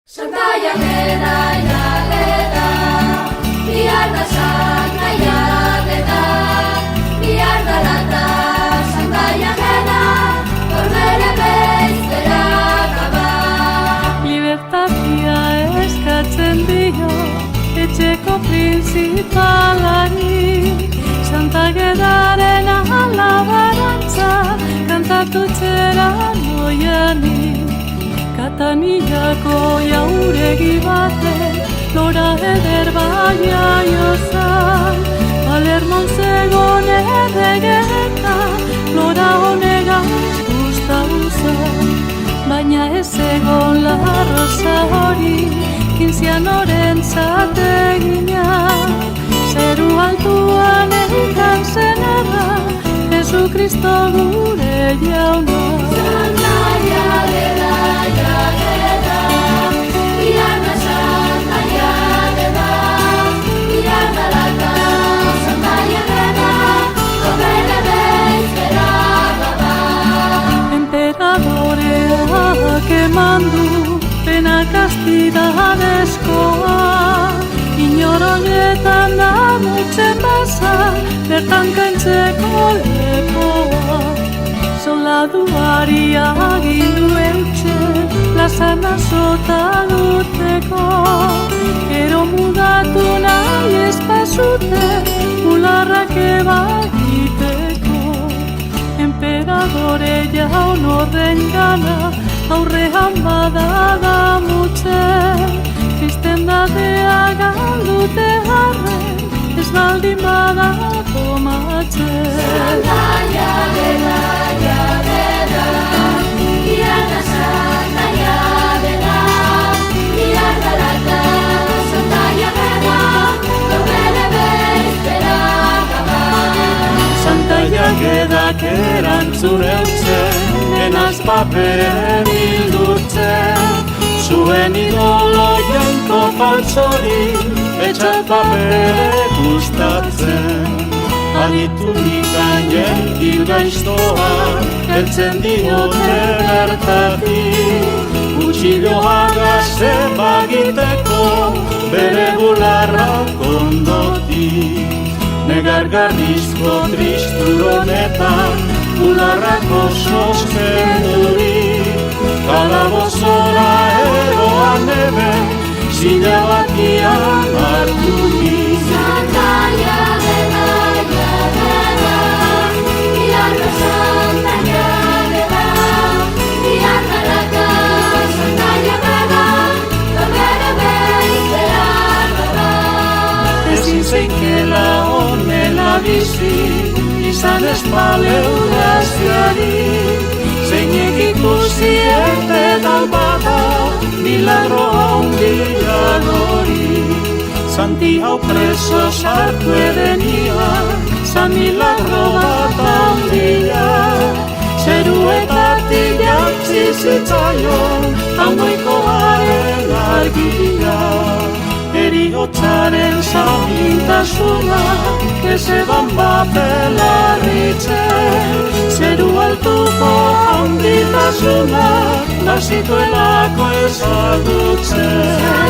Santa Jageda, Jageda, bihar da Santa Jageda, bihar da lata Santa Jageda, torbere beiztera gaba. Libertatia eskatzen dio, etxeko printzipalari, Santa Jedaren alabarantza, kantatu txera noiani. Katanillako jauregi batek, lora eder baina jozan, Palermon zegon erregeka, lora honegaz guztau zen. Baina ez egon la rosa hori, kinzianoren zategina, zeru altuan eikan zenera, Jesukristo gure jauna. Santa Jageda, Jageda, bihar da Santa Jageda, bihar da lata Santa Jageda, torbere beiztera gaba. Emperadoreak eman du pena kastidadezkoa, inoronetan damutzen basa, bertan kaintzeko lepoa. Soldaduari agindu eutxe, plazana sota duteko, gero mudatu nahi ez bazute, bularrak ebagiteko. Emperadore jaun horren gana, aurrean badadamutzen, kristendatea galdute arren, ez baldin badago matzen. Santa Jageda, Jageda, bihar da Santa Jageda, bihar da lata Santa Jageda, torbere beiztera gaba. Santa Jagedak erantzun eutzen, enaz paperen bildurtzen, zuen idolo jainko faltzori, etxat papere gustatzen. Aditulikan jentil gaiztoa, heltzen diote bertatik, utxiloaga zebagiteko, bere bularrak ondotik. Negargarrizko tristuronetan, bularrak oso zendurik, kalabozora eroan eben, zila batian harturik. Santa Jageda, Jageda, bihar da Santa Jageda, bihar da lata Santa Jageda, torbere beiztera gaba. Ezin zeikela honela bizi, izan ez paleurazioari, zeinek ikusi erte dalbada, milagro handian hori. Santi hau preso sartu edenian, zan milagro bat handia, zeruetatik jantzi zitzaion, hangoikoaren argia. Eriotzaren zamintasuna, ez eban bapelarritzen, zeru altuko handitasuna, bazituelako ezagutzen.